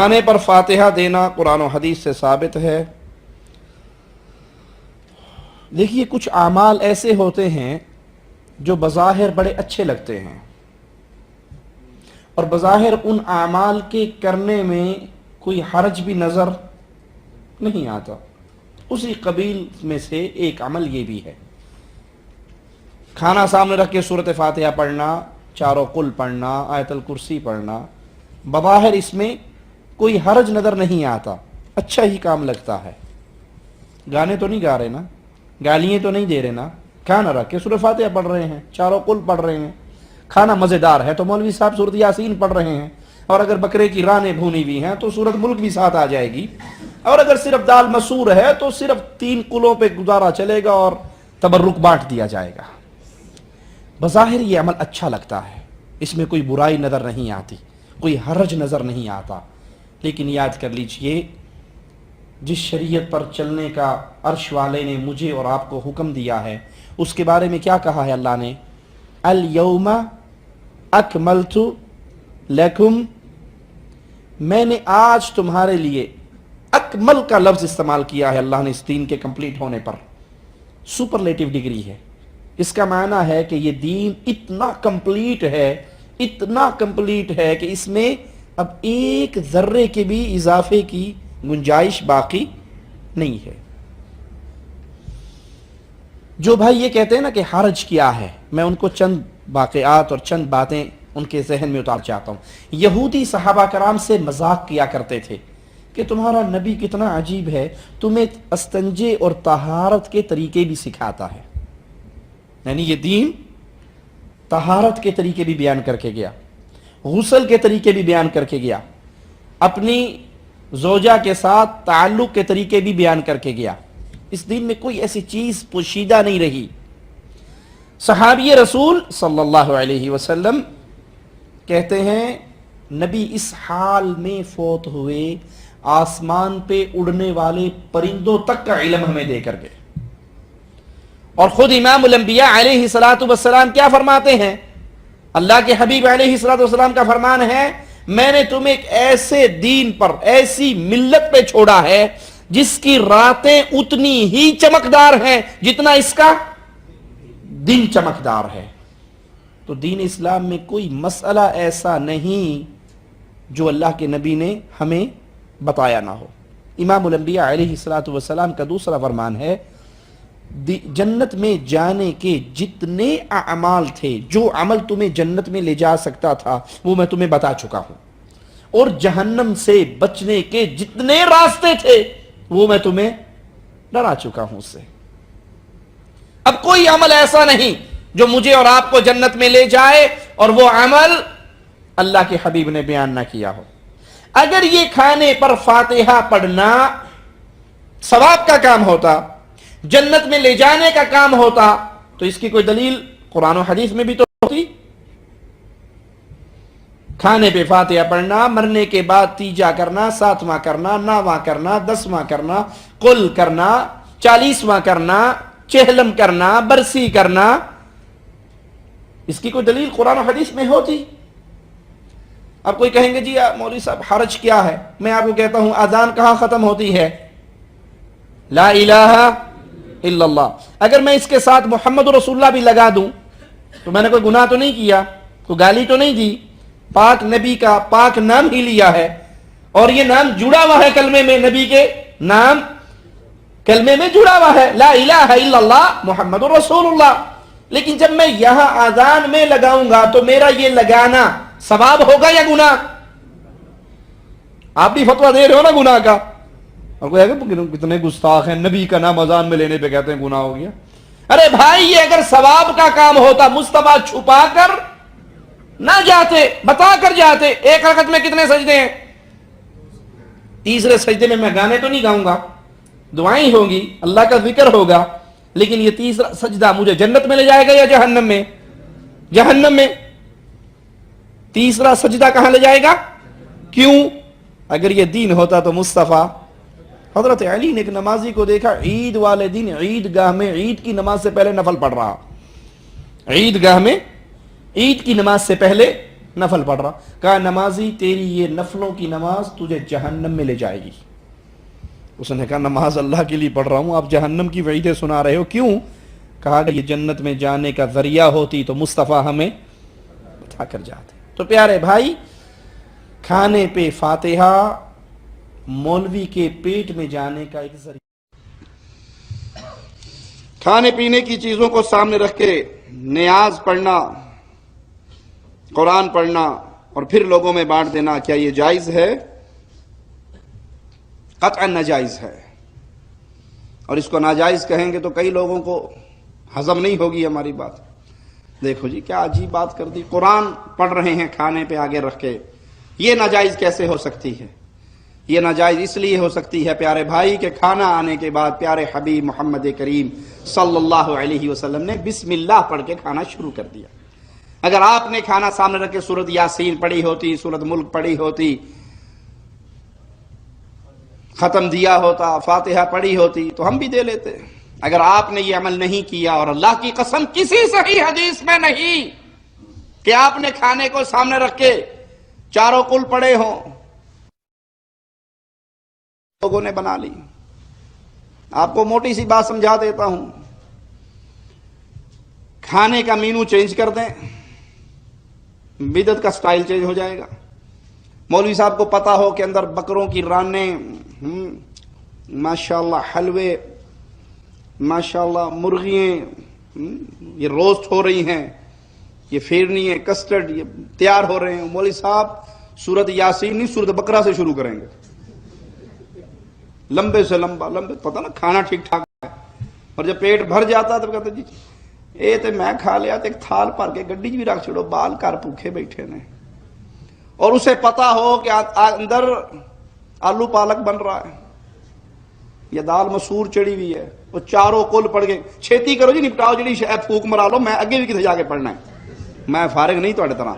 کھانے پر فاتحہ دینا قرآن و حدیث سے ثابت ہے۔ دیکھیے کچھ اعمال ایسے ہوتے ہیں جو بظاہر بڑے اچھے لگتے ہیں، اور بظاہر ان اعمال کے کرنے میں کوئی حرج بھی نظر نہیں آتا۔ اسی قبیل میں سے ایک عمل یہ بھی ہے، کھانا سامنے رکھ کے سورۃ فاتحہ پڑھنا، چاروں قل پڑھنا، آیت الکرسی پڑھنا، بظاہر اس میں کوئی حرج نظر نہیں آتا، اچھا ہی کام لگتا ہے۔ گانے تو نہیں گا رہے نا، گالیاں تو نہیں دے رہے نا، کھانا رکھ کے سورۃ فاتحہ پڑھ رہے ہیں، چاروں قل پڑھ رہے ہیں، کھانا مزیدار ہے تو مولوی صاحب سورۃ یاسین پڑھ رہے ہیں، اور اگر بکرے کی رانیں بھونی ہوئی ہیں تو سورۃ ملک بھی ساتھ آ جائے گی، اور اگر صرف دال مسور ہے تو صرف 3 قلوں پہ گزارا چلے گا اور تبرک بانٹ دیا جائے گا۔ بظاہر یہ عمل اچھا لگتا ہے، اس میں کوئی برائی نظر نہیں آتی، کوئی حرج نظر نہیں آتا، لیکن یاد کر لیجئے جس شریعت پر چلنے کا عرش والے نے مجھے اور آپ کو حکم دیا ہے، اس کے بارے میں کیا کہا ہے اللہ نے؟ الیوم اکملت لکم، میں نے آج تمہارے لیے، اکمل کا لفظ استعمال کیا ہے اللہ نے اس دین کے کمپلیٹ ہونے پر، سپرلیٹو ڈگری ہے، اس کا معنی ہے کہ یہ دین اتنا کمپلیٹ ہے، اتنا کمپلیٹ ہے کہ اس میں اب ایک ذرے کے بھی اضافے کی گنجائش باقی نہیں ہے۔ جو بھائی یہ کہتے ہیں نا کہ حرج کیا ہے، میں ان کو چند واقعات اور چند باتیں ان کے ذہن میں اتار چاہتا ہوں۔ یہودی صحابہ کرام سے مذاق کیا کرتے تھے کہ تمہارا نبی کتنا عجیب ہے، تمہیں استنجے اور طہارت کے طریقے بھی سکھاتا ہے، یعنی یہ دین طہارت کے طریقے بھی بیان کر کے گیا، غسل کے طریقے بھی بیان کر کے گیا، اپنی زوجہ کے ساتھ تعلق کے طریقے بھی بیان کر کے گیا، اس دین میں کوئی ایسی چیز پوشیدہ نہیں رہی۔ صحابی رسول صلی اللہ علیہ وسلم کہتے ہیں نبی اس حال میں فوت ہوئے، آسمان پہ اڑنے والے پرندوں تک کا علم ہمیں دے کر گئے، اور خود امام الانبیاء علیہ السلام کیا فرماتے ہیں؟ اللہ کے حبیب علیہ السلام کا فرمان ہے، میں نے تمہیں ایک ایسے دین پر، ایسی ملت پہ چھوڑا ہے جس کی راتیں اتنی ہی چمکدار ہیں جتنا اس کا دن چمکدار ہے۔ تو دین اسلام میں کوئی مسئلہ ایسا نہیں جو اللہ کے نبی نے ہمیں بتایا نہ ہو۔ امام الانبیاء علیہ السلام کا دوسرا فرمان ہے، جنت میں جانے کے جتنے اعمال تھے، جو عمل تمہیں جنت میں لے جا سکتا تھا وہ میں تمہیں بتا چکا ہوں، اور جہنم سے بچنے کے جتنے راستے تھے وہ میں تمہیں ڈرا چکا ہوں اس سے۔ اب کوئی عمل ایسا نہیں جو مجھے اور آپ کو جنت میں لے جائے اور وہ عمل اللہ کے حبیب نے بیان نہ کیا ہو۔ اگر یہ کھانے پر فاتحہ پڑھنا ثواب کا کام ہوتا، جنت میں لے جانے کا کام ہوتا، تو اس کی کوئی دلیل قرآن و حدیث میں بھی تو ہوتی۔ کھانے پہ فاتحہ پڑھنا، مرنے کے بعد تیجا کرنا، 7واں کرنا، 9واں کرنا، 10واں کرنا، قل کرنا، 40واں کرنا، چہلم کرنا، برسی کرنا، اس کی کوئی دلیل قرآن و حدیث میں ہوتی۔ اب کوئی کہیں گے جی مولوی صاحب حرج کیا ہے؟ میں آپ کو کہتا ہوں اذان کہاں ختم ہوتی ہے؟ لا الہ الا اللہ۔ اگر میں اس کے ساتھ محمد رسول اللہ بھی لگا دوں تو میں نے کوئی گناہ تو نہیں کیا، کوئی گالی تو نہیں دی، پاک نبی کا پاک نام ہی لیا ہے، اور یہ نام جڑا ہوا ہے کلمے میں، نبی کے نام کلمے میں جڑا ہوا ہے، لا الہ الا اللہ محمد رسول اللہ۔ لیکن جب میں یہاں اذان میں لگاؤں گا تو میرا یہ لگانا ثواب ہوگا یا گناہ؟ آپ بھی فتویٰ دے رہے ہو نا گناہ کا، اور کوئی کتنے گستاخ ہیں، نبی کا نام اذان میں لینے پہ کہتے ہیں گناہ ہو گیا۔ ارے بھائی یہ اگر ثواب کا کام ہوتا، مصطفیٰ چھپا کر نہ جاتے، بتا کر جاتے۔ ایک رکعت میں کتنے سجدے ہیں؟ تیسرے سجدے میں میں گانے تو نہیں گاؤں گا، دعائیں ہوں گی، اللہ کا ذکر ہوگا، لیکن یہ تیسرا سجدہ مجھے جنت میں لے جائے گا یا جہنم میں؟ جہنم میں۔ تیسرا سجدہ کہاں لے جائے گا؟ کیوں؟ اگر یہ دین ہوتا تو مصطفیٰ، حضرت علی نے ایک نمازی کو دیکھا عید والے دن عید گاہ میں عید کی نماز سے پہلے نفل پڑھ رہا، عید گاہ میں عید کی نماز سے پہلے نفل پڑھ رہا. کہا نمازی تیری یہ نفلوں کی نماز تجھے جہنم میں لے جائے گی. اس نے کہا نماز اللہ کے لیے پڑھ رہا ہوں, آپ جہنم کی وعیدیں سنا رہے ہو, کیوں؟ کہا کہ یہ جنت میں جانے کا ذریعہ ہوتی تو مصطفیٰ ہمیں بتا کر جاتے. تو پیارے بھائی, کھانے پہ فاتحہ مولوی کے پیٹ میں جانے کا ایک ذریعہ. کھانے پینے کی چیزوں کو سامنے رکھ کے نیاز پڑھنا, قرآن پڑھنا اور پھر لوگوں میں بانٹ دینا, کیا یہ جائز ہے؟ قطعا ناجائز ہے. اور اس کو ناجائز کہیں گے تو کئی لوگوں کو ہضم نہیں ہوگی ہماری بات. دیکھو جی کیا عجیب بات کر دی, قرآن پڑھ رہے ہیں کھانے پہ آگے رکھ کے, یہ ناجائز کیسے ہو سکتی ہے؟ یہ ناجائز اس لیے ہو سکتی ہے پیارے بھائی کہ کھانا آنے کے بعد پیارے حبیب محمد کریم صلی اللہ علیہ وسلم نے بسم اللہ پڑھ کے کھانا شروع کر دیا. اگر آپ نے کھانا سامنے رکھ کے سورۃ یاسین پڑھی ہوتی, سورۃ ملک پڑھی ہوتی, ختم دیا ہوتا, فاتحہ پڑھی ہوتی تو ہم بھی دے لیتے. اگر آپ نے یہ عمل نہیں کیا, اور اللہ کی قسم کسی صحیح حدیث میں نہیں کہ آپ نے کھانے کو سامنے رکھ کے چاروں کل پڑے ہوں, لوگوں نے بنا لی. آپ کو موٹی سی بات سمجھا دیتا ہوں, کھانے کا مینو چینج کر دیں, بدعت کا سٹائل چینج ہو جائے گا. مولوی صاحب کو پتا ہو کہ اندر بکروں کی رانیں, ماشاءاللہ حلوے, ماشاءاللہ مرغیاں یہ روسٹ ہو رہی ہیں, یہ پھیرنی ہے, کسٹرڈ یہ تیار ہو رہے ہیں. مولوی صاحب سورۃ یاسین نہیں سورۃ بقرہ سے شروع کریں گے, لمبے سے لمبا, لمبے, پتہ نا کھانا ٹھیک ٹھاک ہے. اور جب پیٹ بھر جاتا تو کہتے جی اے تے میں کھا لیا تو ایک تھال بھر کے گڈی بھی رکھ چھوڑو, بال کر بھوکے بیٹھے نے. اور اسے پتا ہو کہ اندر آلو پالک بن رہا ہے یا دال مسور چڑی ہوئی ہے, وہ چاروں کل پڑھ کے چھیتی کرو جی, نپٹاؤ جی پھوک مرا لو, میں اگے بھی کتنے جا کے پڑھنا ہے, میں فارغ نہیں تھوڑے طرح.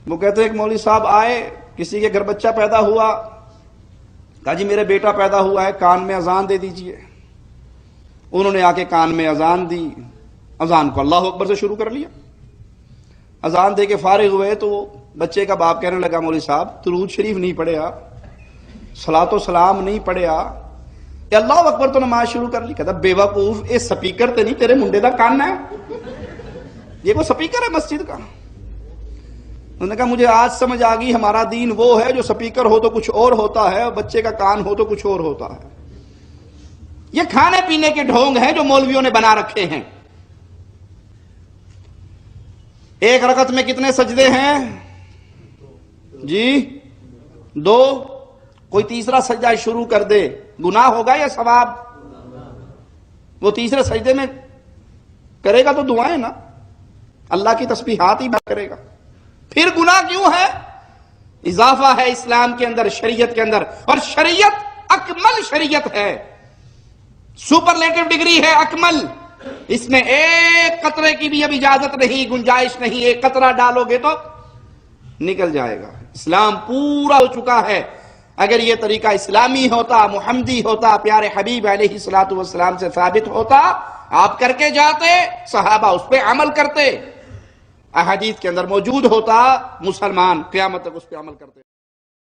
وہ کہتے ہیں کہ مولوی صاحب آئے, کسی کے گھر بچہ پیدا ہوا, کہا جی میرے بیٹا پیدا ہوا ہے, کان میں اذان دے دیجئے. انہوں نے آ کے کان میں اذان دی, اذان کو اللہ اکبر سے شروع کر لیا. اذان دے کے فارغ ہوئے تو وہ بچے کا باپ کہنے لگا مولوی صاحب درود شریف نہیں پڑھے آپ, صلاۃ و سلام نہیں پڑھے آپ, کہ اللہ اکبر تو نماز شروع کر لی. کہتا بے وقوف, یہ سپیکر تے نہیں تیرے منڈے دا کان ہے, یہ کوئی سپیکر ہے مسجد کا؟ انہوں نے کہا مجھے آج سمجھ آ گئی ہمارا دین وہ ہے جو سپیکر ہو تو کچھ اور ہوتا ہے اور بچے کا کان ہو تو کچھ اور ہوتا ہے. یہ کھانے پینے کے ڈھونگ ہیں جو مولویوں نے بنا رکھے ہیں. ایک رکعت میں کتنے سجدے ہیں جی؟ 2. کوئی تیسرا سجدہ شروع کر دے, گناہ ہوگا یا ثواب؟ وہ تیسرے سجدے میں کرے گا تو دعائیں نا, اللہ کی تسبیحات ہی کرے گا, پھر گناہ کیوں ہے؟ اضافہ ہے اسلام کے اندر, شریعت کے اندر, اور شریعت اکمل شریعت ہے, سپرلیٹو ڈگری ہے اکمل. اس میں ایک قطرے کی بھی اب اجازت نہیں, گنجائش نہیں. ایک قطرہ ڈالو گے تو نکل جائے گا. اسلام پورا ہو چکا ہے. اگر یہ طریقہ اسلامی ہوتا, محمدی ہوتا, پیارے حبیب علیہ الصلوۃ والسلام سے ثابت ہوتا, آپ کر کے جاتے, صحابہ اس پہ عمل کرتے, احادیث کے اندر موجود ہوتا, مسلمان قیامت تک اس پہ عمل کرتے.